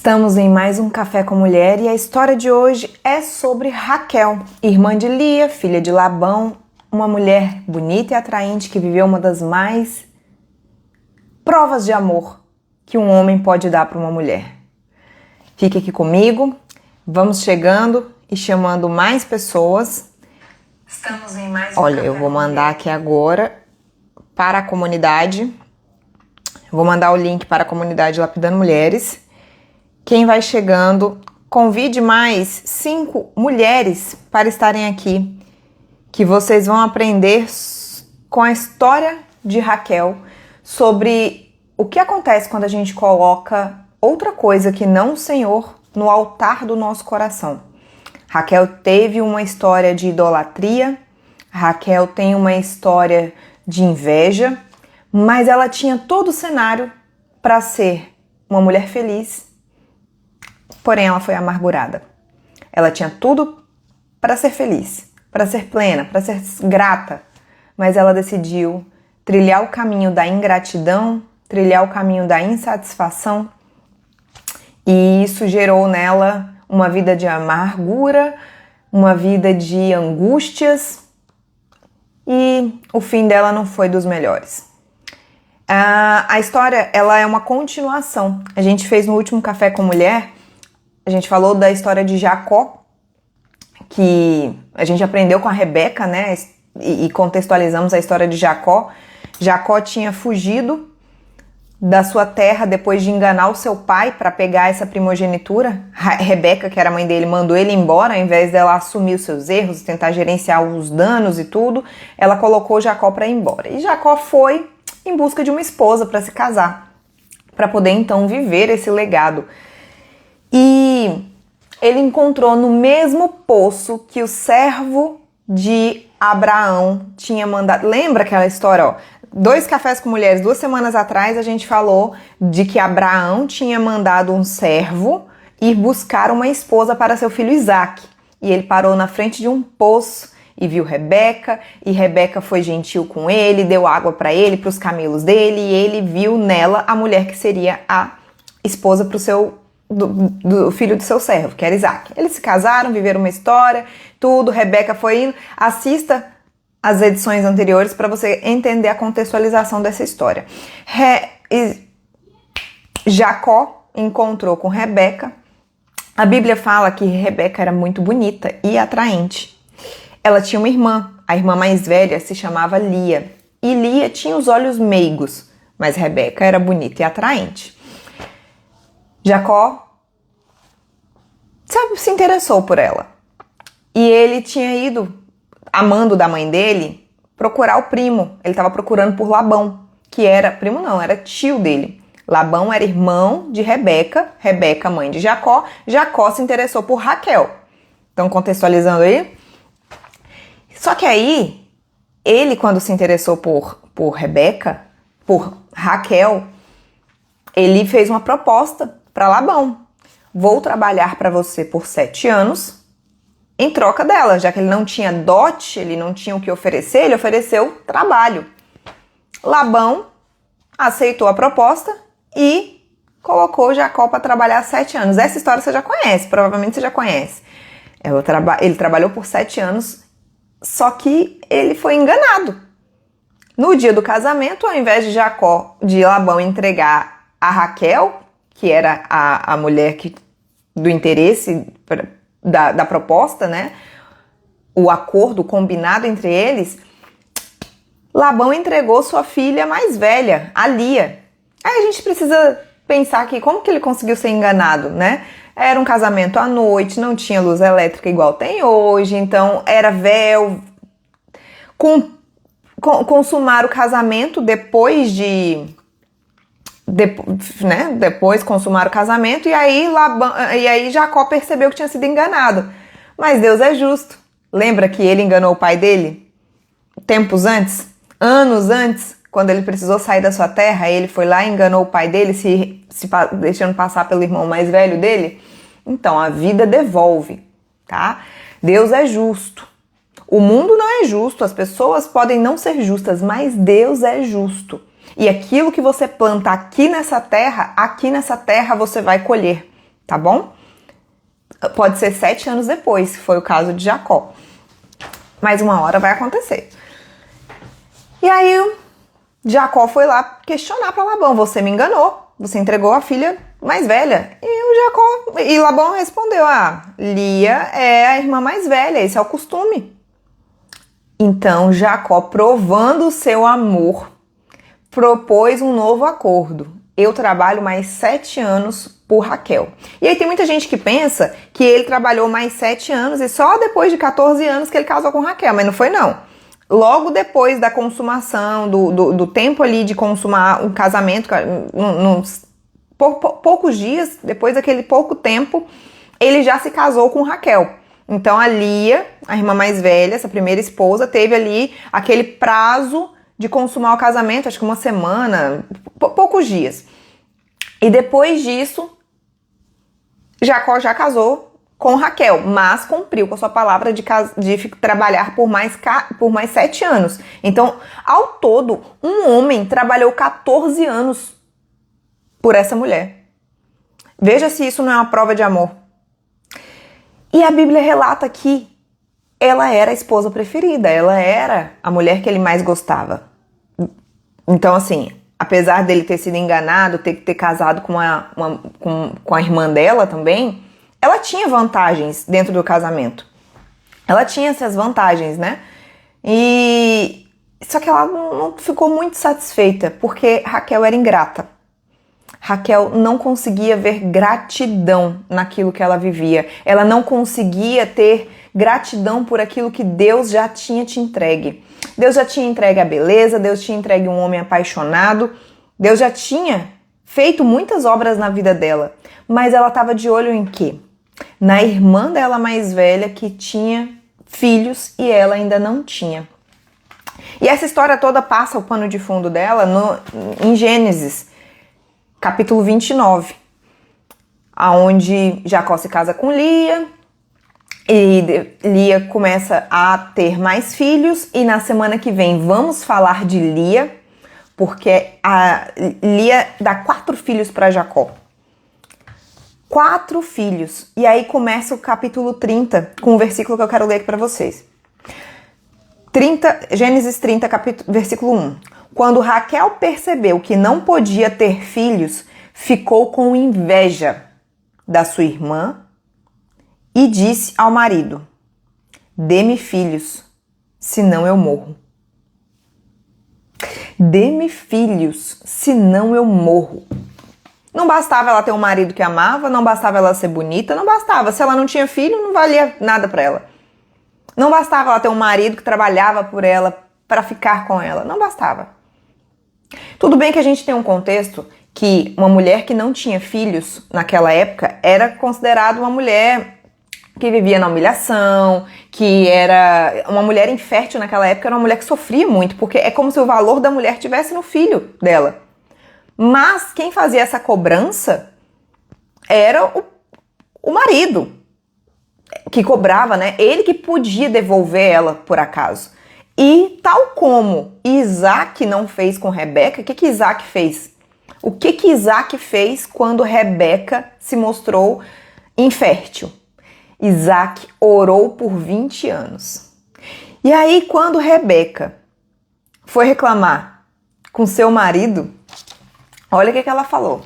Estamos em mais um Café com Mulher e a história de hoje é sobre Raquel, irmã de Lia, filha de Labão, uma mulher bonita e atraente que viveu uma das mais provas de amor que um homem pode dar para uma mulher. Fique aqui comigo, vamos chegando e chamando mais pessoas. Estamos em mais um Olha, Café eu vou com mandar Mulher. aqui agora para a comunidade. Vou mandar o link para a comunidade Lapidando Mulheres. Quem vai chegando, convide mais 5 mulheres para estarem aqui, que vocês vão aprender com a história de Raquel sobre o que acontece quando a gente coloca outra coisa que não o Senhor no altar do nosso coração. Raquel teve uma história de idolatria, Raquel tem uma história de inveja, mas ela tinha todo o cenário para ser uma mulher feliz. Porém, ela foi amargurada. Ela tinha tudo para ser feliz, para ser plena, para ser grata, mas ela decidiu trilhar o caminho da ingratidão, trilhar o caminho da insatisfação, e isso gerou nela uma vida de amargura, uma vida de angústias, e o fim dela não foi dos melhores. A história, ela é uma continuação. A gente fez no último Café com Mulher, a gente falou da história de Jacó, que a gente aprendeu com a Rebeca, né? E contextualizamos a história de Jacó. Jacó tinha fugido da sua terra depois de enganar o seu pai para pegar essa primogenitura. Rebeca, que era a mãe dele, mandou ele embora, ao invés dela assumir os seus erros, tentar gerenciar os danos e tudo, ela colocou Jacó para ir embora. E Jacó foi em busca de uma esposa para se casar, para poder então viver esse legado. E ele encontrou no mesmo poço que o servo de Abraão tinha mandado. Lembra aquela história, ó? 2 Cafés com Mulheres, 2 semanas atrás, a gente falou de que Abraão tinha mandado um servo ir buscar uma esposa para seu filho Isaac. E ele parou na frente de um poço e viu Rebeca, e Rebeca foi gentil com ele, deu água para ele, para os camelos dele, e ele viu nela a mulher que seria a esposa para o seu do filho do seu servo, que era Isaac. Eles se casaram, viveram uma história, tudo, Rebeca foi indo. Assista as edições anteriores para você entender a contextualização dessa história. Jacó encontrou com Rebeca. A Bíblia fala que Rebeca era muito bonita e atraente. Ela tinha uma irmã, a irmã mais velha se chamava Lia, e Lia tinha os olhos meigos, mas Rebeca era bonita e atraente. Jacó, se interessou por ela. E ele tinha ido, amando da mãe dele, procurar o primo. Ele estava procurando por Labão, que era, primo não, era tio dele. Labão era irmão de Rebeca, Rebeca mãe de Jacó. Jacó se interessou por Raquel. Estão contextualizando aí? Só que aí, ele quando se interessou por Rebeca, por Raquel, ele fez uma proposta para Labão. Vou trabalhar para você por 7 anos em troca dela, já que ele não tinha dote, ele não tinha o que oferecer, ele ofereceu trabalho. Labão aceitou a proposta e colocou Jacó para trabalhar 7 anos. Essa história você já conhece, provavelmente você já conhece. Ele trabalhou por 7 anos, só que ele foi enganado. No dia do casamento, ao invés de Labão entregar a Raquel, que era a mulher do interesse da proposta, né? O acordo combinado entre eles, Labão entregou sua filha mais velha, a Lia. Aí a gente precisa pensar aqui, como que ele conseguiu ser enganado, né? Era um casamento à noite, não tinha luz elétrica igual tem hoje, então era véu. Consumar o casamento depois consumaram o casamento, e aí Jacó percebeu que tinha sido enganado. Mas Deus é justo. Lembra que ele enganou o pai dele? Tempos antes? Anos antes? Quando ele precisou sair da sua terra, ele foi lá e enganou o pai dele, deixando passar pelo irmão mais velho dele? Então, a vida devolve, tá? Deus é justo. O mundo não é justo, as pessoas podem não ser justas, mas Deus é justo. E aquilo que você planta aqui nessa terra você vai colher. tá bom? Pode ser 7 anos depois, se foi o caso de Jacó. Mas uma hora vai acontecer. E aí, Jacó foi lá questionar para Labão: você me enganou, você entregou a filha mais velha. E Labão respondeu: Lia é a irmã mais velha, esse é o costume. Então Jacó, provando o seu amor, propôs um novo acordo: eu trabalho mais 7 anos por Raquel. E aí tem muita gente que pensa que ele trabalhou mais 7 anos e só depois de 14 anos que ele casou com Raquel, mas não foi não. Logo depois da consumação, do tempo ali de consumar o casamento, poucos dias, depois daquele pouco tempo, ele já se casou com Raquel. Então a Lia, a irmã mais velha, essa primeira esposa, teve ali aquele prazo de consumar o casamento, acho que uma semana, poucos dias. E depois disso, Jacó já casou com Raquel, mas cumpriu com a sua palavra de trabalhar por mais 7 anos. Então, ao todo, um homem trabalhou 14 anos por essa mulher. Veja se isso não é uma prova de amor. E a Bíblia relata que ela era a esposa preferida, ela era a mulher que ele mais gostava. Então, assim, apesar dele ter sido enganado, ter casado com a irmã dela também, ela tinha vantagens dentro do casamento. Ela tinha essas vantagens, né? Só que ela não ficou muito satisfeita, porque Raquel era ingrata. Raquel não conseguia ver gratidão naquilo que ela vivia. Ela não conseguia ter gratidão por aquilo que Deus já tinha te entregue. Deus já tinha entregue a beleza, Deus tinha entregue um homem apaixonado, Deus já tinha feito muitas obras na vida dela. Mas ela estava de olho em quê? Na irmã dela mais velha, que tinha filhos e ela ainda não tinha. E essa história toda passa o pano de fundo dela em Gênesis, capítulo 29, aonde Jacó se casa com Lia, e Lia começa a ter mais filhos, e na semana que vem vamos falar de Lia, porque a Lia dá 4 filhos para Jacó. 4 filhos. E aí começa o capítulo 30, com o versículo que eu quero ler aqui para vocês. Gênesis 30, versículo 1. Quando Raquel percebeu que não podia ter filhos, ficou com inveja da sua irmã e disse ao marido: dê-me filhos, senão eu morro. Dê-me filhos, senão eu morro. Não bastava ela ter um marido que amava, não bastava ela ser bonita, não bastava. Se ela não tinha filho, não valia nada pra ela. Não bastava ela ter um marido que trabalhava por ela para ficar com ela, não bastava. Tudo bem que a gente tem um contexto que uma mulher que não tinha filhos naquela época era considerada uma mulher que vivia na humilhação, que era uma mulher infértil naquela época, era uma mulher que sofria muito, porque é como se o valor da mulher tivesse no filho dela. Mas quem fazia essa cobrança era o marido, que cobrava, né? Ele que podia devolver ela por acaso. E tal como Isaac não fez com Rebeca, o que Isaac fez? O que Isaac fez quando Rebeca se mostrou infértil? Isaac orou por 20 anos. E aí, quando Rebeca foi reclamar com seu marido, olha o que ela falou: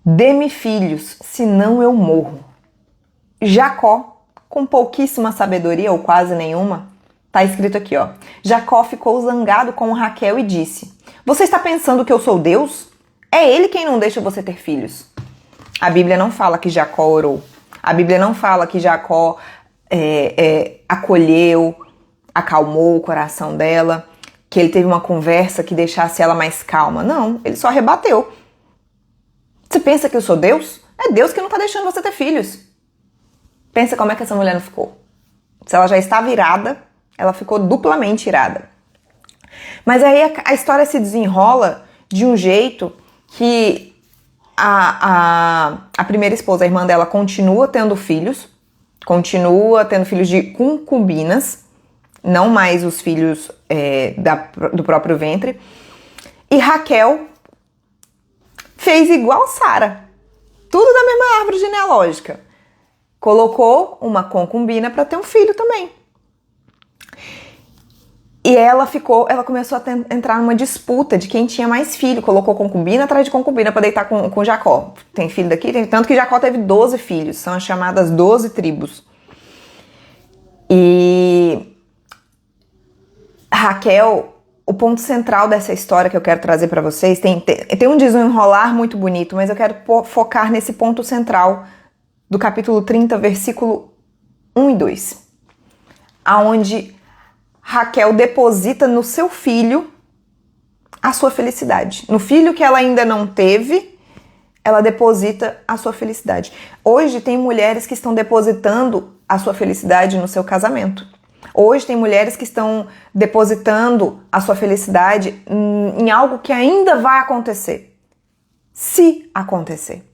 dê-me filhos, senão eu morro. Jacó, com pouquíssima sabedoria ou quase nenhuma, tá escrito aqui, ó. Jacó ficou zangado com Raquel e disse: você está pensando que eu sou Deus? É ele quem não deixa você ter filhos. A Bíblia não fala que Jacó orou. A Bíblia não fala que Jacó acolheu, acalmou o coração dela, que ele teve uma conversa que deixasse ela mais calma. Não, ele só rebateu. Você pensa que eu sou Deus? É Deus que não tá deixando você ter filhos. Pensa como é que essa mulher não ficou. Se ela já estava irada, ela ficou duplamente irada. Mas aí a história se desenrola de um jeito que a primeira esposa, a irmã dela, continua tendo filhos de concubinas, não mais os filhos do próprio ventre. E Raquel fez igual Sara. Tudo da mesma árvore genealógica. Colocou uma concubina para ter um filho também. E ela começou a entrar numa disputa de quem tinha mais filho. Colocou concubina atrás de concubina para deitar com Jacó. Tem filho daqui, tanto que Jacó teve 12 filhos. São as chamadas 12 tribos. E Raquel, o ponto central dessa história que eu quero trazer para vocês, tem um desenrolar muito bonito, mas eu quero focar nesse ponto central do capítulo 30, versículo 1 e 2. Aonde Raquel deposita no seu filho a sua felicidade. No filho que ela ainda não teve, ela deposita a sua felicidade. Hoje tem mulheres que estão depositando a sua felicidade no seu casamento. Hoje tem mulheres que estão depositando a sua felicidade em algo que ainda vai acontecer. Se acontecer.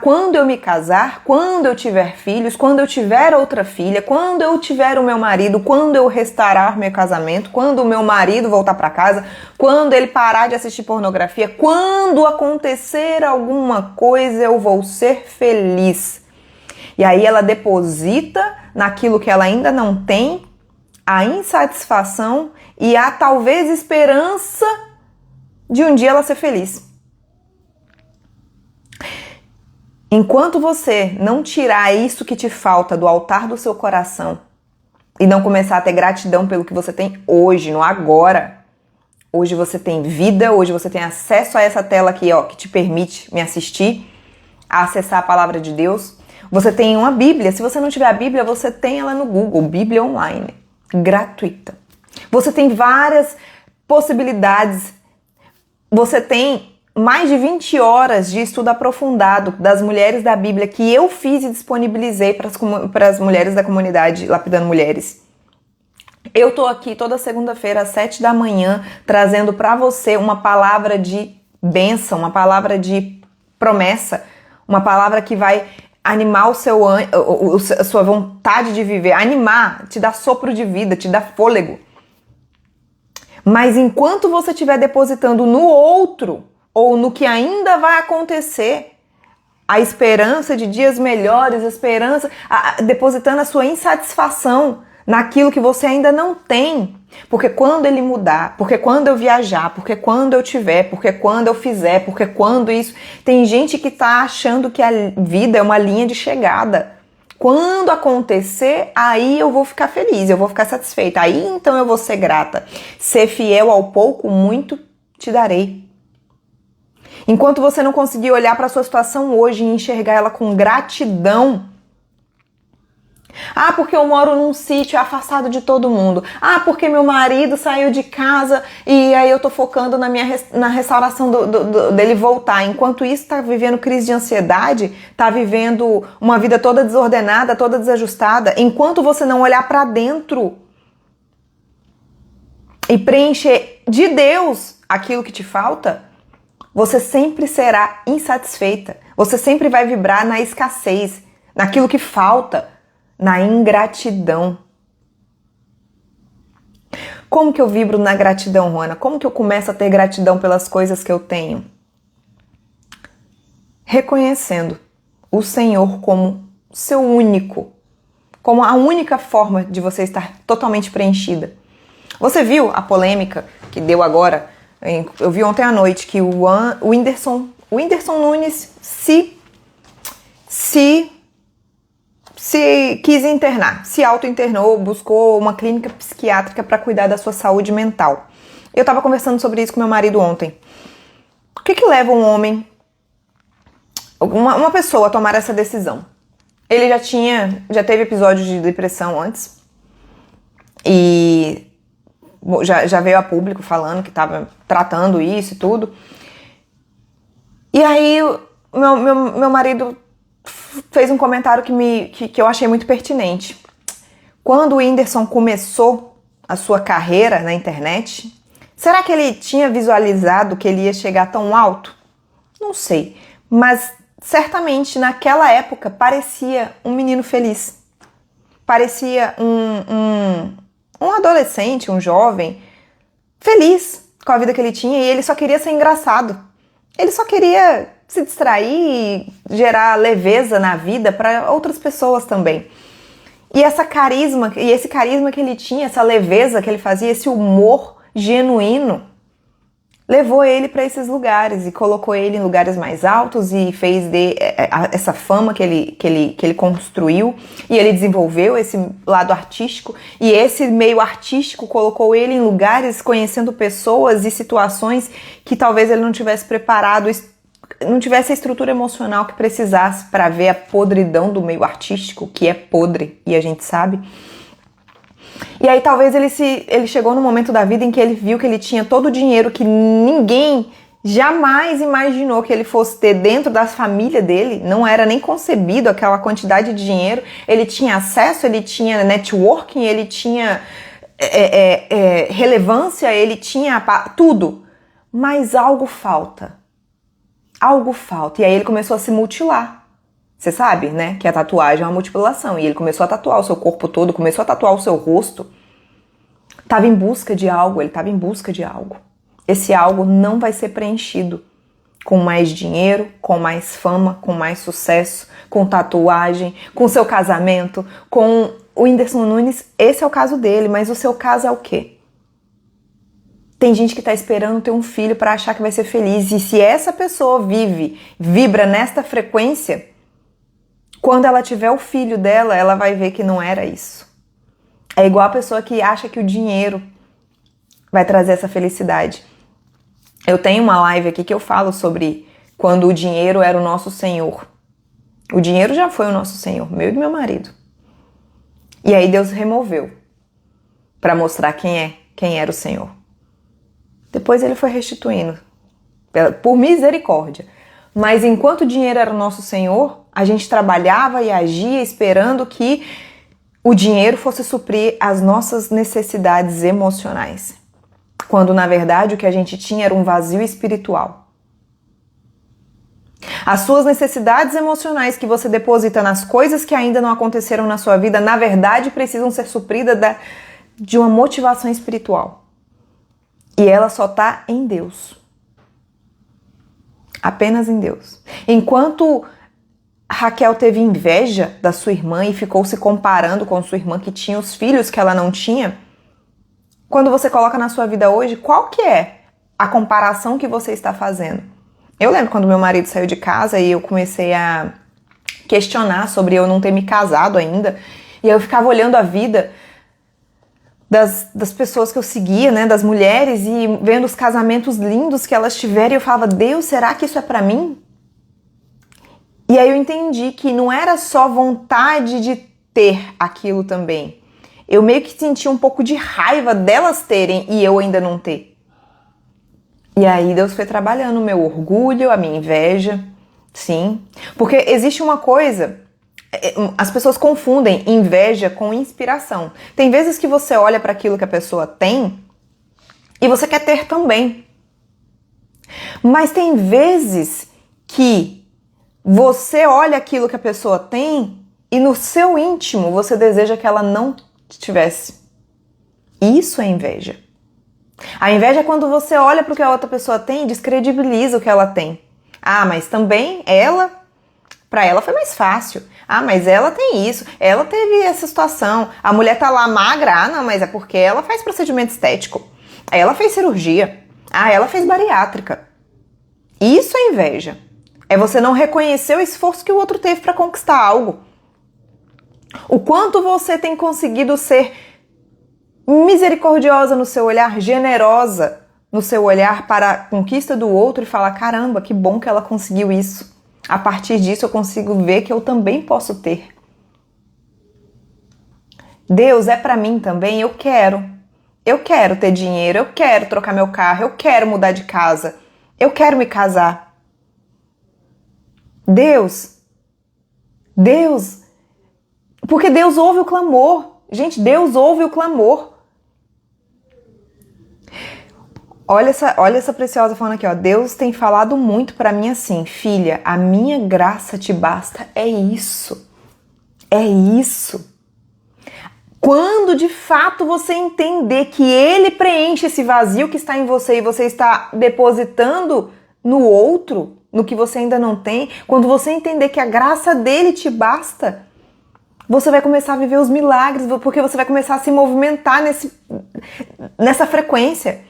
Quando eu me casar, quando eu tiver filhos, quando eu tiver outra filha, quando eu tiver o meu marido, quando eu restaurar meu casamento, quando o meu marido voltar para casa, quando ele parar de assistir pornografia, quando acontecer alguma coisa, eu vou ser feliz. E aí ela deposita naquilo que ela ainda não tem a insatisfação e a talvez esperança de um dia ela ser feliz. Enquanto você não tirar isso que te falta do altar do seu coração e não começar a ter gratidão pelo que você tem hoje, no agora, hoje você tem vida, hoje você tem acesso a essa tela aqui, ó, que te permite me assistir, a acessar a palavra de Deus. Você tem uma Bíblia. Se você não tiver a Bíblia, você tem ela no Google, Bíblia Online, gratuita. Você tem várias possibilidades. Você tem mais de 20 horas de estudo aprofundado das mulheres da Bíblia que eu fiz e disponibilizei para as mulheres da comunidade Lapidando Mulheres. Eu tô aqui toda segunda-feira às 7 da manhã trazendo para você uma palavra de bênção, uma palavra de promessa, uma palavra que vai animar a sua vontade de viver, animar, te dar sopro de vida, te dar fôlego. Mas enquanto você estiver depositando no outro ou no que ainda vai acontecer, a esperança de dias melhores, depositando a sua insatisfação naquilo que você ainda não tem. Porque quando ele mudar, porque quando eu viajar, porque quando eu tiver, porque quando eu fizer, porque quando isso... Tem gente que tá achando que a vida é uma linha de chegada. Quando acontecer, aí eu vou ficar feliz, eu vou ficar satisfeita. Aí então eu vou ser grata. Ser fiel ao pouco, muito te darei. Enquanto você não conseguir olhar para a sua situação hoje e enxergar ela com gratidão. Porque eu moro num sítio afastado de todo mundo. Porque meu marido saiu de casa e aí eu tô focando na restauração dele voltar. Enquanto isso tá vivendo crise de ansiedade, tá vivendo uma vida toda desordenada, toda desajustada. Enquanto você não olhar para dentro e preencher de Deus aquilo que te falta, você sempre será insatisfeita. Você sempre vai vibrar na escassez, naquilo que falta, na ingratidão. Como que eu vibro na gratidão, Juana? Como que eu começo a ter gratidão pelas coisas que eu tenho? Reconhecendo o Senhor como seu único, como a única forma de você estar totalmente preenchida. Você viu a polêmica que deu agora? Eu vi ontem à noite que o Whindersson Nunes se quis internar, se auto-internou, buscou uma clínica psiquiátrica para cuidar da sua saúde mental. Eu estava conversando sobre isso com meu marido ontem. O que leva um homem, uma pessoa a tomar essa decisão? Ele já teve episódios de depressão antes e já veio a público falando que estava tratando isso e tudo. E aí meu marido fez um comentário que eu achei muito pertinente. Quando o Whindersson começou a sua carreira na internet, será que ele tinha visualizado que ele ia chegar tão alto? Não sei, mas certamente naquela época parecia um menino feliz. Parecia um adolescente, um jovem, feliz com a vida que ele tinha e ele só queria ser engraçado. Ele só queria se distrair e gerar leveza na vida para outras pessoas também. E esse carisma que ele tinha, essa leveza que ele fazia, esse humor genuíno, levou ele para esses lugares e colocou ele em lugares mais altos e fez essa fama que ele construiu, e ele desenvolveu esse lado artístico, e esse meio artístico colocou ele em lugares conhecendo pessoas e situações que talvez ele não tivesse preparado, não tivesse a estrutura emocional que precisasse para ver a podridão do meio artístico, que é podre, e a gente sabe. E aí talvez ele chegou num momento da vida em que ele viu que ele tinha todo o dinheiro que ninguém jamais imaginou que ele fosse ter dentro da família dele. Não era nem concebido aquela quantidade de dinheiro. Ele tinha acesso, ele tinha networking, ele tinha relevância, ele tinha tudo. Mas algo falta. Algo falta. E aí ele começou a se mutilar. Você sabe, né, que a tatuagem é uma mutilação. E ele começou a tatuar o seu corpo todo, começou a tatuar o seu rosto. Estava em busca de algo, ele estava em busca de algo. Esse algo não vai ser preenchido com mais dinheiro, com mais fama, com mais sucesso, com tatuagem, com seu casamento, com o Whindersson Nunes. Esse é o caso dele, mas o seu caso é o quê? Tem gente que está esperando ter um filho para achar que vai ser feliz. E se essa pessoa vibra nesta frequência, quando ela tiver o filho dela, ela vai ver que não era isso. É igual a pessoa que acha que o dinheiro vai trazer essa felicidade. Eu tenho uma live aqui que eu falo sobre quando o dinheiro era o nosso senhor. O dinheiro já foi o nosso senhor, meu e do meu marido. E aí Deus removeu para mostrar quem era o senhor. Depois ele foi restituindo, por misericórdia. Mas enquanto o dinheiro era o nosso senhor, a gente trabalhava e agia esperando que o dinheiro fosse suprir as nossas necessidades emocionais. Quando, na verdade, o que a gente tinha era um vazio espiritual. As suas necessidades emocionais que você deposita nas coisas que ainda não aconteceram na sua vida, na verdade, precisam ser supridas de uma motivação espiritual. E ela só está em Deus. Apenas em Deus. Enquanto Raquel teve inveja da sua irmã e ficou se comparando com sua irmã que tinha os filhos que ela não tinha, quando você coloca na sua vida hoje, qual que é a comparação que você está fazendo? Eu lembro quando meu marido saiu de casa e eu comecei a questionar sobre eu não ter me casado ainda, e eu ficava olhando a vida das pessoas que eu seguia, né, das mulheres, e vendo os casamentos lindos que elas tiveram, e eu falava, Deus, será que isso é pra mim? E aí eu entendi que não era só vontade de ter aquilo também. Eu meio que sentia um pouco de raiva delas terem e eu ainda não ter. E aí Deus foi trabalhando o meu orgulho, a minha inveja, sim. Porque existe uma coisa... As pessoas confundem inveja com inspiração. Tem vezes que você olha para aquilo que a pessoa tem e você quer ter também. Mas tem vezes que você olha aquilo que a pessoa tem e no seu íntimo você deseja que ela não tivesse. Isso é inveja. A inveja é quando você olha para o que a outra pessoa tem e descredibiliza o que ela tem. Ah, mas também para ela foi mais fácil. Ah, mas ela tem isso, ela teve essa situação. A mulher tá lá magra, ah, não, mas é porque ela faz procedimento estético. Ela fez cirurgia. Ah, ela fez bariátrica. Isso é inveja. É você não reconhecer o esforço que o outro teve para conquistar algo. O quanto você tem conseguido ser misericordiosa no seu olhar, generosa no seu olhar para a conquista do outro e falar, caramba, que bom que ela conseguiu isso. A partir disso eu consigo ver que eu também posso ter. Deus é para mim também, eu quero. Eu quero ter dinheiro, eu quero trocar meu carro, eu quero mudar de casa, eu quero me casar. Deus, porque Deus ouve o clamor. Gente, Deus ouve o clamor. Olha essa preciosa falando aqui, ó. Deus tem falado muito pra mim assim, filha, a minha graça te basta. É isso. É isso. Quando de fato você entender que Ele preenche esse vazio que está em você e você está depositando no outro, no que você ainda não tem, quando você entender que a graça dele te basta, você vai começar a viver os milagres, porque você vai começar a se movimentar nessa frequência.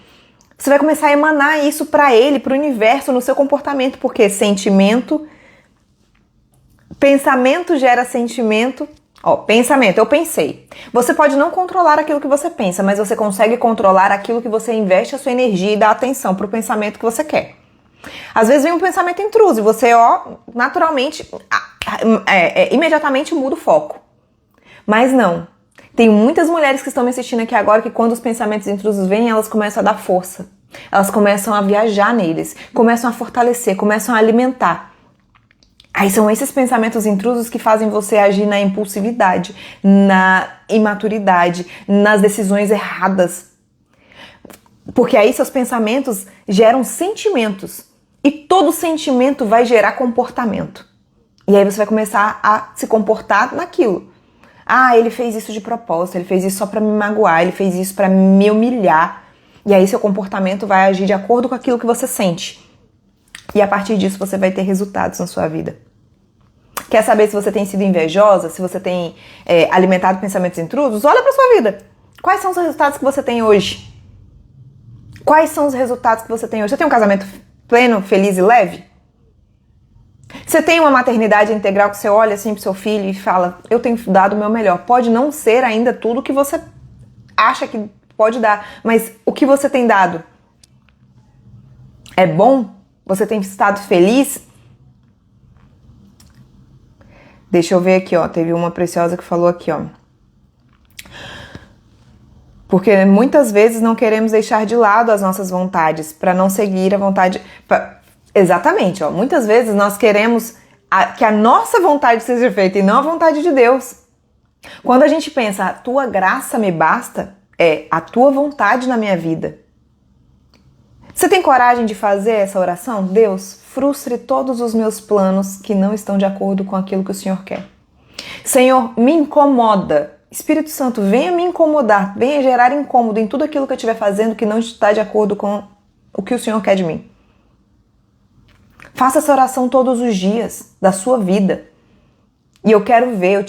Você vai começar a emanar isso para ele, para o universo, no seu comportamento, porque pensamento gera sentimento. Pensamento, eu pensei. Você pode não controlar aquilo que você pensa, mas você consegue controlar aquilo que você investe a sua energia e dá atenção para o pensamento que você quer. Às vezes vem um pensamento intruso e você, naturalmente, imediatamente muda o foco. Mas não. Tem muitas mulheres que estão me assistindo aqui agora que quando os pensamentos intrusos vêm, elas começam a dar força. Elas começam a viajar neles, começam a fortalecer, começam a alimentar. Aí são esses pensamentos intrusos que fazem você agir na impulsividade, na imaturidade, nas decisões erradas. Porque aí seus pensamentos geram sentimentos. E todo sentimento vai gerar comportamento. E aí você vai começar a se comportar naquilo. Ele fez isso de propósito, ele fez isso só pra me magoar, ele fez isso pra me humilhar. E aí seu comportamento vai agir de acordo com aquilo que você sente. E a partir disso você vai ter resultados na sua vida. Quer saber se você tem sido invejosa, se você tem alimentado pensamentos intrusos? Olha pra sua vida. Quais são os resultados que você tem hoje? Quais são os resultados que você tem hoje? Você tem um casamento pleno, feliz e leve? Você tem uma maternidade integral que você olha assim pro seu filho e fala, eu tenho dado o meu melhor. Pode não ser ainda tudo que você acha que pode dar, mas o que você tem dado é bom? Você tem estado feliz? Deixa eu ver aqui, teve uma preciosa que falou aqui, Porque muitas vezes não queremos deixar de lado as nossas vontades para não seguir a vontade... Exatamente, muitas vezes nós queremos que a nossa vontade seja feita e não a vontade de Deus. Quando a gente pensa, a tua graça me basta, é a tua vontade na minha vida. Você tem coragem de fazer essa oração? Deus, frustre todos os meus planos que não estão de acordo com aquilo que o Senhor quer. Senhor, me incomoda. Espírito Santo, venha me incomodar, venha gerar incômodo em tudo aquilo que eu estiver fazendo que não está de acordo com o que o Senhor quer de mim. Faça essa oração todos os dias da sua vida. E eu quero ver,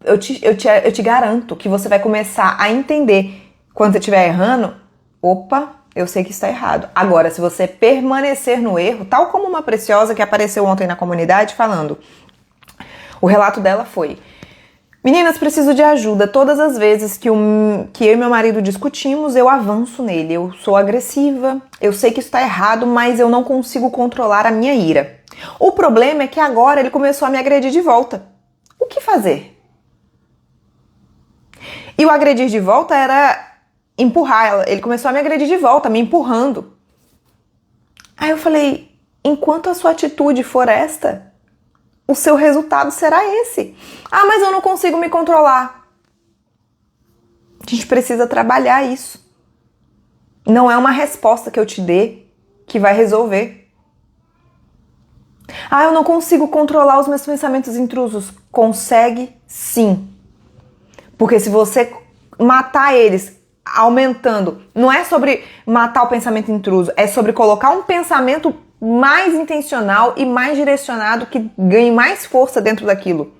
eu te garanto que você vai começar a entender quando você estiver errando, eu sei que está errado. Agora, se você permanecer no erro, tal como uma preciosa que apareceu ontem na comunidade falando, o relato dela foi: meninas, preciso de ajuda. Todas as vezes que eu e meu marido discutimos, eu avanço nele. Eu sou agressiva, eu sei que isso está errado, mas eu não consigo controlar a minha ira. O problema é que agora ele começou a me agredir de volta. O que fazer? E o agredir de volta era empurrar ela. Ele começou a me agredir de volta, me empurrando. Aí eu falei, enquanto a sua atitude for esta, o seu resultado será esse. Mas eu não consigo me controlar. A gente precisa trabalhar isso. Não é uma resposta que eu te dê que vai resolver. Eu não consigo controlar os meus pensamentos intrusos. Consegue sim. Porque se você matar eles aumentando, não é sobre matar o pensamento intruso, é sobre colocar um pensamento mais intencional e mais direcionado que ganhe mais força dentro daquilo.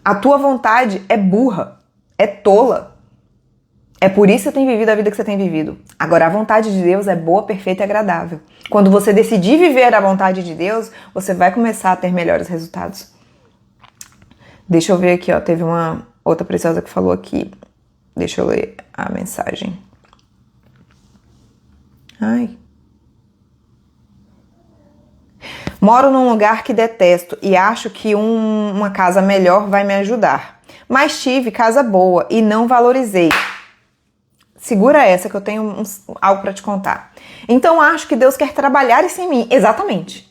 A tua vontade é burra, é tola. É por isso que você tem vivido a vida que você tem vivido. Agora, a vontade de Deus é boa, perfeita e agradável. Quando você decidir viver a vontade de Deus, você vai começar a ter melhores resultados. Deixa eu ver aqui, teve uma outra preciosa que falou aqui. Deixa eu ler a mensagem. Moro num lugar que detesto e acho que uma casa melhor vai me ajudar. Mas tive casa boa e não valorizei. Segura essa que eu tenho algo para te contar. Então acho que Deus quer trabalhar isso em mim. Exatamente.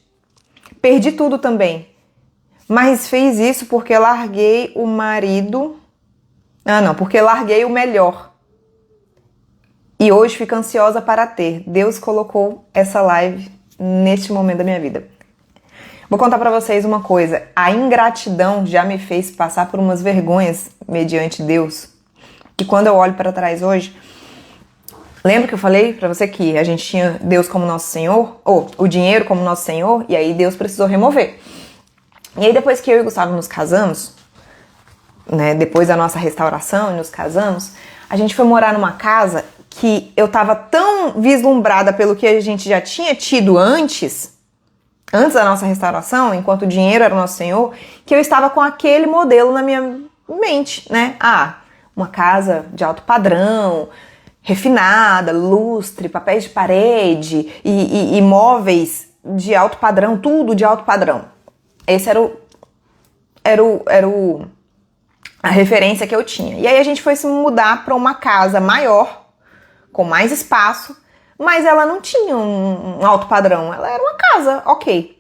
Perdi tudo também. Mas fez isso porque larguei o marido... porque larguei o melhor. E hoje fico ansiosa para ter. Deus colocou essa live neste momento da minha vida. Vou contar pra vocês uma coisa. A ingratidão já me fez passar por umas vergonhas mediante Deus. E quando eu olho para trás hoje, Lembra que eu falei pra você que a gente tinha Deus como nosso Senhor? Ou o dinheiro como nosso Senhor? E aí Deus precisou remover. E aí depois que eu e o Gustavo nos casamos, né, depois da nossa restauração e nos casamos, a gente foi morar numa casa que eu tava tão vislumbrada pelo que a gente já tinha tido antes da nossa restauração, enquanto o dinheiro era o nosso Senhor, que eu estava com aquele modelo na minha mente, né? Uma casa de alto padrão, refinada, lustre, papéis de parede e móveis de alto padrão, tudo de alto padrão. Esse era a referência que eu tinha. E aí a gente foi se mudar para uma casa maior, com mais espaço, mas ela não tinha um alto padrão. Ela era uma casa, ok.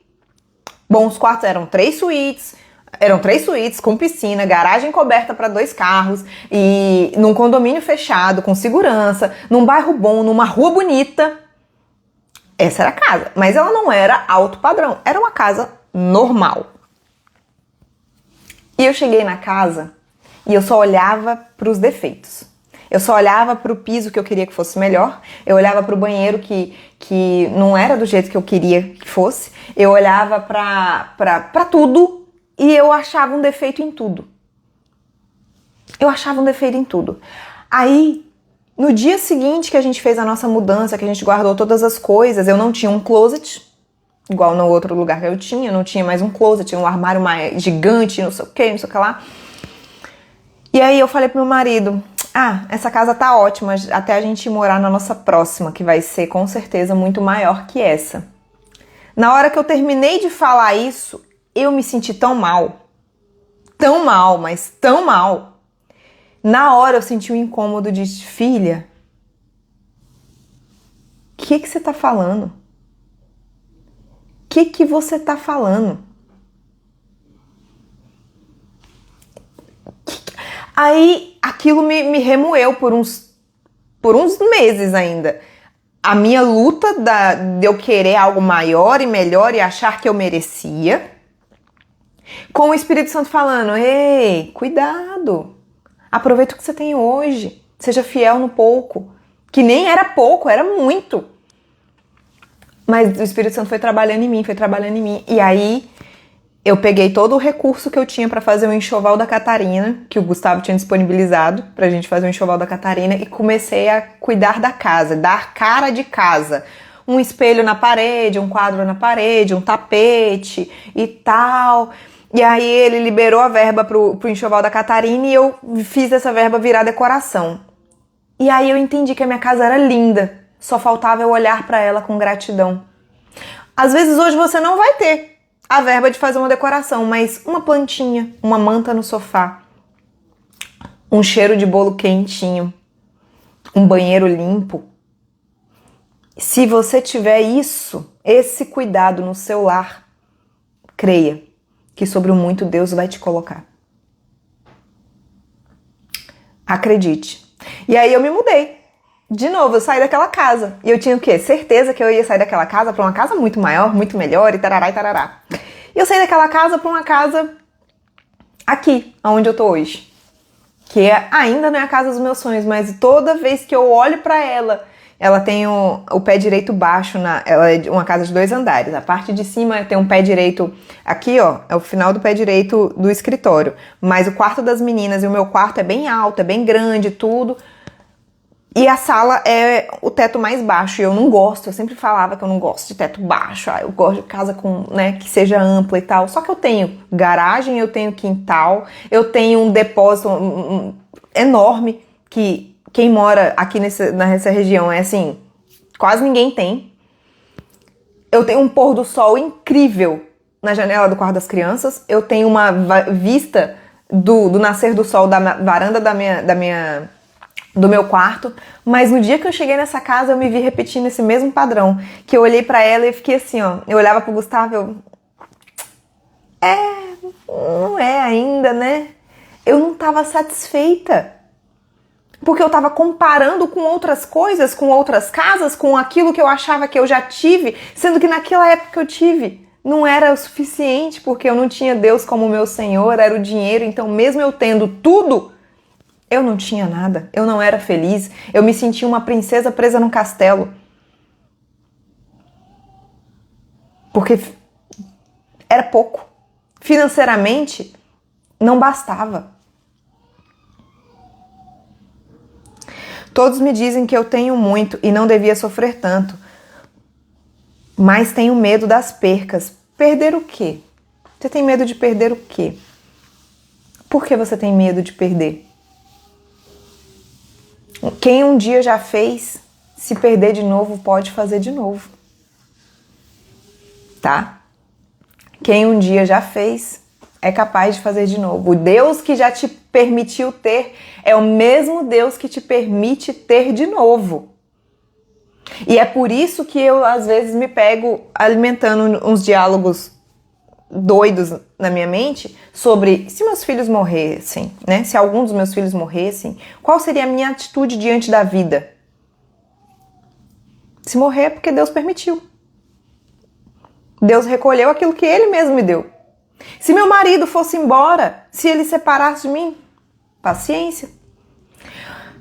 Bom, os quartos eram três suítes com piscina, garagem coberta para 2 carros e num condomínio fechado, com segurança, num bairro bom, numa rua bonita. Essa era a casa, mas ela não era alto padrão, era uma casa normal. E eu cheguei na casa e eu só olhava para os defeitos. Eu só olhava para o piso que eu queria que fosse melhor. Eu olhava para o banheiro que não era do jeito que eu queria que fosse. Eu olhava para tudo e eu achava um defeito em tudo. Aí, no dia seguinte que a gente fez a nossa mudança, que a gente guardou todas as coisas, eu não tinha um closet, igual no outro lugar que eu não tinha mais um closet, tinha um armário mais gigante, não sei o que lá. E aí eu falei pro meu marido, essa casa tá ótima, até a gente morar na nossa próxima, que vai ser com certeza muito maior que essa. Na hora que eu terminei de falar isso, eu me senti tão mal, mas tão mal. Na hora eu senti um incômodo de, filha, o que você tá falando? O que você tá falando? Aí aquilo me remoeu por uns meses ainda. A minha luta de eu querer algo maior e melhor e achar que eu merecia, com o Espírito Santo falando, ei, cuidado, aproveita o que você tem hoje, seja fiel no pouco, que nem era pouco, era muito. Mas o Espírito Santo foi trabalhando em mim, e aí eu peguei todo o recurso que eu tinha para fazer o enxoval da Catarina, que o Gustavo tinha disponibilizado pra gente fazer o enxoval da Catarina, e comecei a cuidar da casa, dar cara de casa. Um espelho na parede, um quadro na parede, um tapete e tal. E aí ele liberou a verba pro enxoval da Catarina e eu fiz essa verba virar decoração. E aí eu entendi que a minha casa era linda, só faltava eu olhar pra ela com gratidão. Às vezes hoje você não vai ter a verba de fazer uma decoração, mas uma plantinha, uma manta no sofá, um cheiro de bolo quentinho, um banheiro limpo. Se você tiver esse cuidado no seu lar, creia que sobre o muito Deus vai te colocar. Acredite. E aí eu me mudei. De novo, eu saí daquela casa. E eu tinha o quê? Certeza que eu ia sair daquela casa para uma casa muito maior, muito melhor e tarará e tarará. E eu saí daquela casa para uma casa aqui, onde eu tô hoje. Que ainda não é a casa dos meus sonhos, mas toda vez que eu olho para ela tem o pé direito baixo, ela é uma casa de 2 andares. A parte de cima tem um pé direito aqui, ó, é o final do pé direito do escritório. Mas o quarto das meninas e o meu quarto é bem alto, é bem grande, tudo. E a sala é o teto mais baixo, e eu não gosto, eu sempre falava que eu não gosto de teto baixo, eu gosto de casa com, que seja ampla e tal. Só que eu tenho garagem, eu tenho quintal, eu tenho um depósito enorme, que quem mora aqui nessa região é assim, quase ninguém tem. Eu tenho um pôr do sol incrível na janela do quarto das crianças, eu tenho uma vista do nascer do sol da varanda do meu quarto, mas no dia que eu cheguei nessa casa eu me vi repetindo esse mesmo padrão, que eu olhei pra ela e fiquei assim, ó, eu olhava pro Gustavo, não é ainda, né? Eu não tava satisfeita, porque eu tava comparando com outras coisas, com outras casas, com aquilo que eu achava que eu já tive, sendo que naquela época que eu tive não era o suficiente, porque eu não tinha Deus como meu Senhor, era o dinheiro, então mesmo eu tendo tudo, Eu não tinha nada, eu não era feliz, eu me sentia uma princesa presa num castelo. Porque era pouco. Financeiramente, não bastava. Todos me dizem que eu tenho muito e não devia sofrer tanto, mas tenho medo das percas. Perder o quê? Você tem medo de perder o quê? Por que você tem medo de perder? Quem um dia já fez, se perder de novo, pode fazer de novo. Tá? Quem um dia já fez, é capaz de fazer de novo. O Deus que já te permitiu ter é o mesmo Deus que te permite ter de novo. E é por isso que eu, às vezes, me pego alimentando uns diálogos doidos na minha mente sobre se meus filhos morressem, né? Se algum dos meus filhos morressem, qual seria a minha atitude diante da vida? Se morrer é porque Deus permitiu. Deus recolheu aquilo que Ele mesmo me deu. Se meu marido fosse embora, se ele separasse de mim, paciência.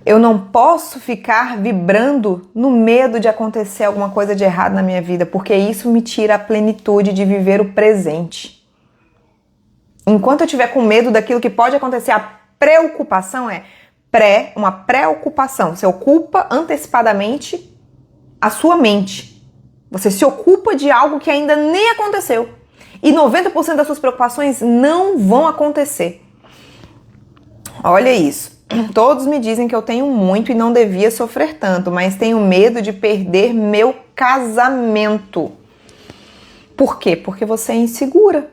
Eu não posso ficar vibrando no medo de acontecer alguma coisa de errado na minha vida, porque isso me tira a plenitude de viver o presente. Enquanto eu estiver com medo daquilo que pode acontecer, a preocupação é uma preocupação. Você ocupa antecipadamente a sua mente. Você se ocupa de algo que ainda nem aconteceu. E 90% das suas preocupações não vão acontecer. Olha isso. Todos me dizem que eu tenho muito e não devia sofrer tanto, mas tenho medo de perder meu casamento. Por quê? Porque você é insegura.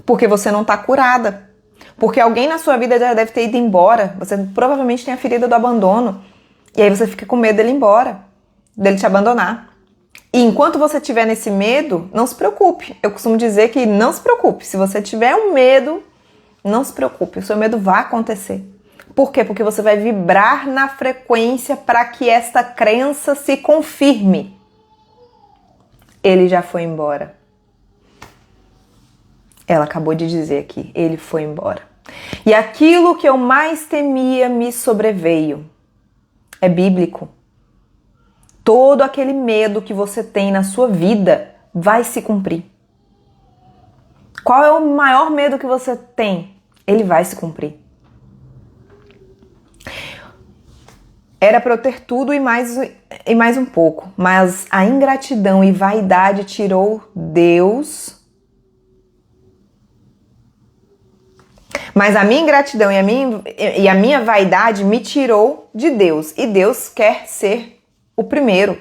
Porque você não está curada. Porque alguém na sua vida já deve ter ido embora. Você provavelmente tem a ferida do abandono. E aí você fica com medo dele ir embora, dele te abandonar. E enquanto você estiver nesse medo, não se preocupe. Eu costumo dizer que não se preocupe. Se você tiver um medo, não se preocupe. O seu medo vai acontecer. Por quê? Porque você vai vibrar na frequência para que esta crença se confirme. Ele já foi embora. Ela acabou de dizer aqui, ele foi embora. E aquilo que eu mais temia me sobreveio. É bíblico. Todo aquele medo que você tem na sua vida vai se cumprir. Qual é o maior medo que você tem? Ele vai se cumprir. Era para eu ter tudo e mais um pouco, mas a ingratidão e vaidade tirou Deus. Mas a minha ingratidão e a minha vaidade me tirou de Deus. E Deus quer ser o primeiro.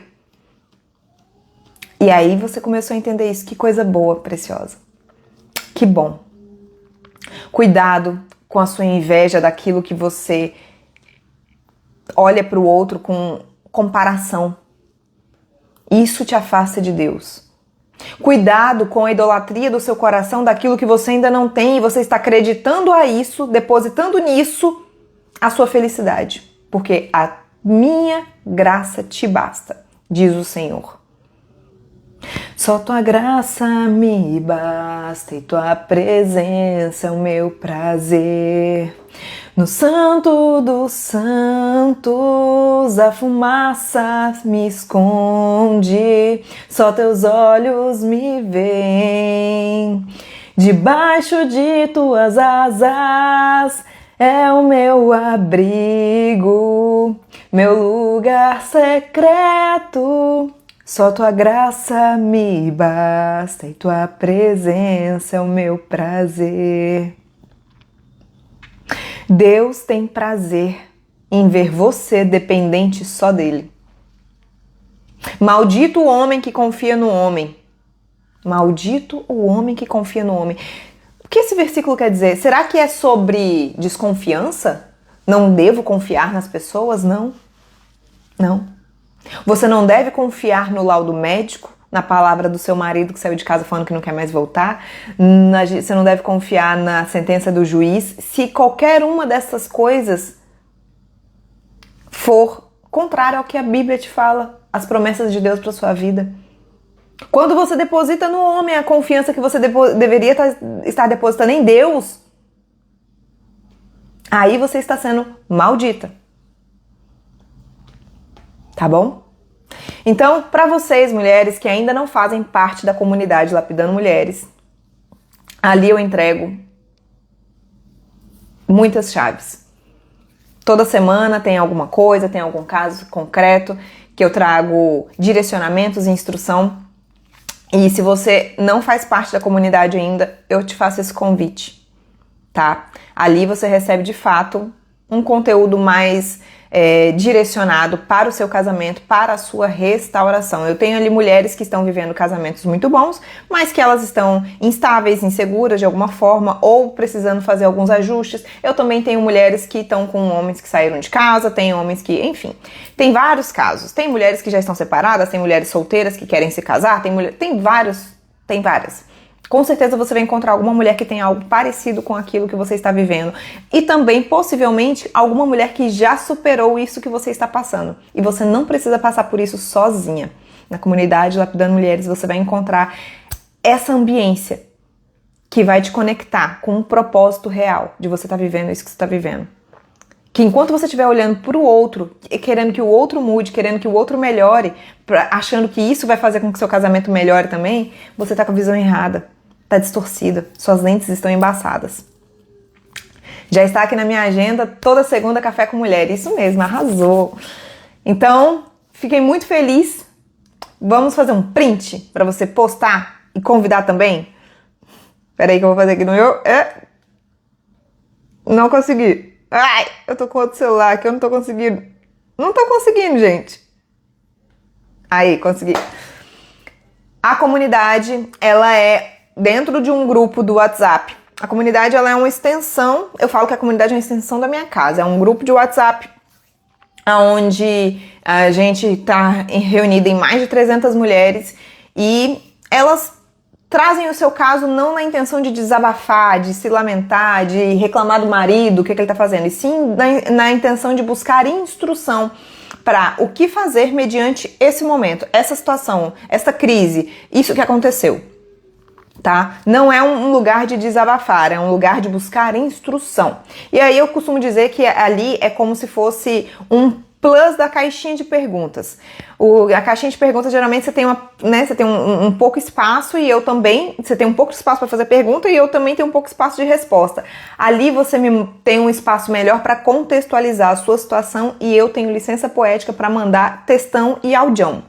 E aí você começou a entender isso. Que coisa boa, preciosa. Que bom. Cuidado com a sua inveja daquilo que você olha para o outro com comparação. Isso te afasta de Deus. Cuidado com a idolatria do seu coração daquilo que você ainda não tem e você está acreditando a isso, depositando nisso a sua felicidade. Porque a minha graça te basta, diz o Senhor. Só tua graça me basta e tua presença é o meu prazer. No santo dos santos a fumaça me esconde, só teus olhos me veem. Debaixo de tuas asas é o meu abrigo, meu lugar secreto. Só tua graça me basta e tua presença é o meu prazer. Deus tem prazer em ver você dependente só dele. Maldito o homem que confia no homem. Maldito o homem que confia no homem. O que esse versículo quer dizer? Será que é sobre desconfiança? Não devo confiar nas pessoas? Não. Não. Você não deve confiar no laudo médico, na palavra do seu marido que saiu de casa falando que não quer mais voltar. Você não deve confiar na sentença do juiz. Se qualquer uma dessas coisas for contrário ao que a Bíblia te fala, as promessas de Deus para sua vida. Quando você deposita no homem a confiança que você deveria estar depositando em Deus, aí você está sendo maldita. Tá bom? Então, para vocês, mulheres que ainda não fazem parte da comunidade Lapidando Mulheres, ali eu entrego muitas chaves. Toda semana tem alguma coisa, tem algum caso concreto que eu trago direcionamentos e instrução. E se você não faz parte da comunidade ainda, eu te faço esse convite, tá? Ali você recebe de fato um conteúdo mais direcionado para o seu casamento, para a sua restauração. Eu tenho ali mulheres que estão vivendo casamentos muito bons, mas que elas estão instáveis, inseguras de alguma forma, ou precisando fazer alguns ajustes. Eu também tenho mulheres que estão com homens que saíram de casa, tem homens que, enfim, tem vários casos. Tem mulheres que já estão separadas, tem mulheres solteiras que querem se casar, tem várias. Com certeza você vai encontrar alguma mulher que tem algo parecido com aquilo que você está vivendo. E também, possivelmente, alguma mulher que já superou isso que você está passando. E você não precisa passar por isso sozinha. Na comunidade Lapidando Mulheres você vai encontrar essa ambiência que vai te conectar com um propósito real de você estar vivendo isso que você está vivendo. Que enquanto você estiver olhando para o outro, querendo que o outro mude, querendo que o outro melhore, achando que isso vai fazer com que seu casamento melhore também, você está com a visão errada. Está distorcida, suas lentes estão embaçadas. Já está aqui na minha agenda toda segunda Café com Mulher, isso mesmo, arrasou. Então, fiquei muito feliz. Vamos fazer um print para você postar e convidar também? Espera aí que eu vou fazer aqui no meu... Não consegui. Ai, eu tô com outro celular aqui, eu não tô conseguindo. Não tô conseguindo, gente. Aí, consegui. A comunidade, ela é dentro de um grupo do WhatsApp. A comunidade, ela é uma extensão, eu falo que a comunidade é uma extensão da minha casa. É um grupo de WhatsApp onde a gente está reunida em mais de 300 mulheres e elas trazem o seu caso não na intenção de desabafar, de se lamentar, de reclamar do marido, o que ele está fazendo, e sim na intenção de buscar instrução para o que fazer mediante esse momento, essa situação, essa crise, isso que aconteceu. Tá? Não é um lugar de desabafar, é um lugar de buscar instrução. E aí eu costumo dizer que ali é como se fosse um plus da caixinha de perguntas. A caixinha de perguntas, geralmente você tem você tem um pouco espaço e eu também, você tem um pouco de espaço para fazer pergunta e eu também tenho um pouco de espaço de resposta. Ali você tem um espaço melhor para contextualizar a sua situação e eu tenho licença poética para mandar textão e audião.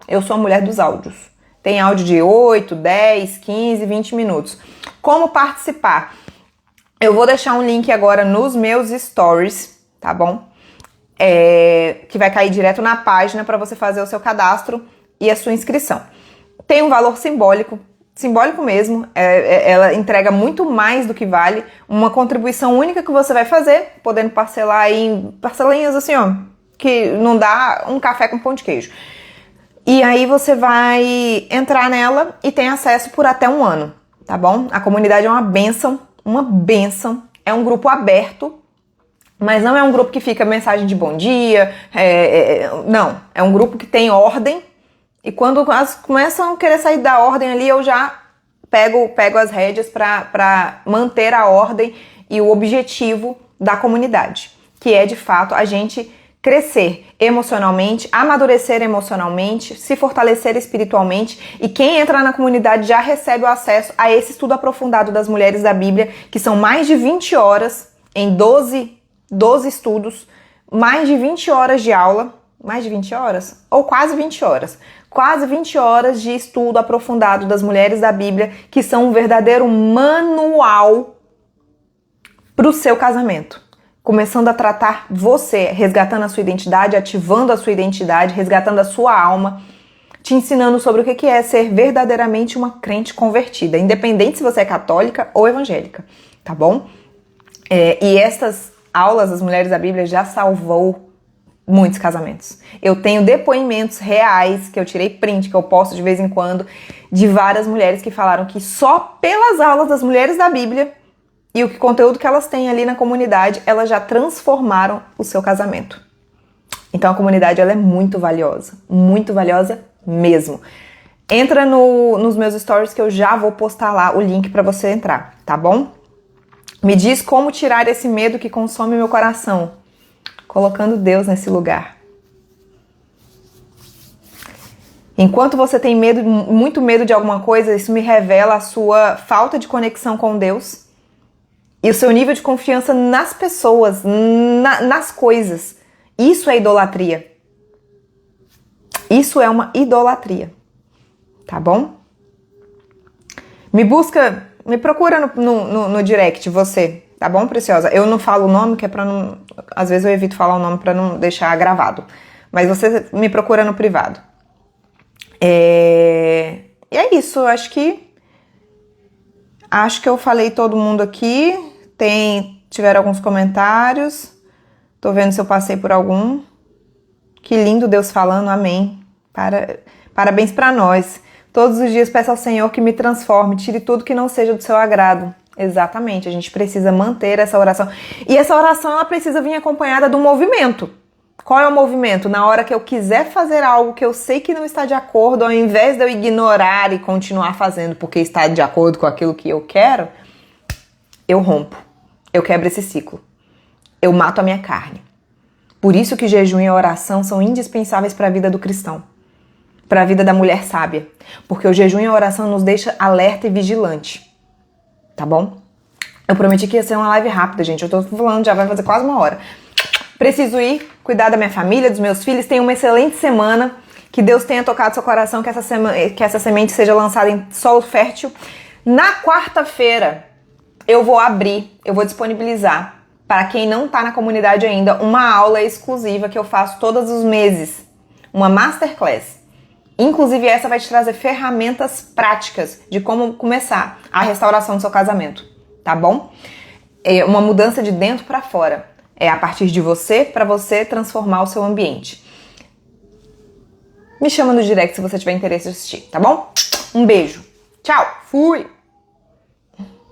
Eu sou a mulher dos áudios. Tem áudio de 8, 10, 15, 20 minutos. Como participar? Eu vou deixar um link agora nos meus stories, tá bom? Que vai cair direto na página para você fazer o seu cadastro e a sua inscrição. Tem um valor simbólico mesmo, ela entrega muito mais do que vale, uma contribuição única que você vai fazer, podendo parcelar em parcelinhas assim, ó, que não dá um café com pão de queijo. E aí você vai entrar nela e tem acesso por até 1 ano, tá bom? A comunidade é uma bênção, é um grupo aberto, mas não é um grupo que fica mensagem de bom dia, não, é um grupo que tem ordem, e quando elas começam a querer sair da ordem ali, eu já pego as rédeas para manter a ordem e o objetivo da comunidade, que é de fato a gente crescer emocionalmente, amadurecer emocionalmente, se fortalecer espiritualmente, e quem entra na comunidade já recebe o acesso a esse estudo aprofundado das mulheres da Bíblia, que são mais de 20 horas, em 12 estudos, mais de 20 horas de aula, mais de 20 horas? Ou quase 20 horas. Quase 20 horas de estudo aprofundado das mulheres da Bíblia, que são um verdadeiro manual para o seu casamento. Começando a tratar você, resgatando a sua identidade, ativando a sua identidade, resgatando a sua alma, te ensinando sobre o que é ser verdadeiramente uma crente convertida, independente se você é católica ou evangélica, tá bom? E estas aulas das mulheres da Bíblia já salvou muitos casamentos. Eu tenho depoimentos reais, que eu tirei print, que eu posto de vez em quando, de várias mulheres que falaram que só pelas aulas das mulheres da Bíblia e o conteúdo que elas têm ali na comunidade, elas já transformaram o seu casamento. Então a comunidade, ela é muito valiosa mesmo. Entra nos meus stories que eu já vou postar lá o link para você entrar, tá bom? Me diz como tirar esse medo que consome meu coração, colocando Deus nesse lugar. Enquanto você tem medo, muito medo de alguma coisa, isso me revela a sua falta de conexão com Deus e o seu nível de confiança nas pessoas, nas coisas. Isso é idolatria. Isso é uma idolatria. Tá bom? Me procura no direct, você. Tá bom, preciosa? Eu não falo o nome, que é pra não... Às vezes eu evito falar o nome pra não deixar gravado. Mas você me procura no privado. E é isso, acho que eu falei todo mundo aqui. Tiveram alguns comentários. Tô vendo se eu passei por algum. Que lindo Deus falando, amém. Parabéns pra nós. Todos os dias peço ao Senhor que me transforme, tire tudo que não seja do seu agrado. Exatamente, a gente precisa manter essa oração. E essa oração, ela precisa vir acompanhada de um movimento. Qual é o movimento? Na hora que eu quiser fazer algo que eu sei que não está de acordo, ao invés de eu ignorar e continuar fazendo porque está de acordo com aquilo que eu quero, eu rompo. Eu quebro esse ciclo. Eu mato a minha carne. Por isso que jejum e oração são indispensáveis para a vida do cristão. Para a vida da mulher sábia. Porque o jejum e a oração nos deixa alerta e vigilante. Tá bom? Eu prometi que ia ser uma live rápida, gente. Eu tô falando, já vai fazer quase uma hora. Preciso ir, cuidar da minha família, dos meus filhos. Tenha uma excelente semana. Que Deus tenha tocado seu coração, que essa semente seja lançada em solo fértil. Na quarta-feira, eu vou disponibilizar, para quem não tá na comunidade ainda, uma aula exclusiva que eu faço todos os meses. Uma masterclass. Inclusive, essa vai te trazer ferramentas práticas de como começar a restauração do seu casamento, tá bom? É uma mudança de dentro para fora. É a partir de você, para você transformar o seu ambiente. Me chama no direct se você tiver interesse em assistir, tá bom? Um beijo. Tchau. Fui.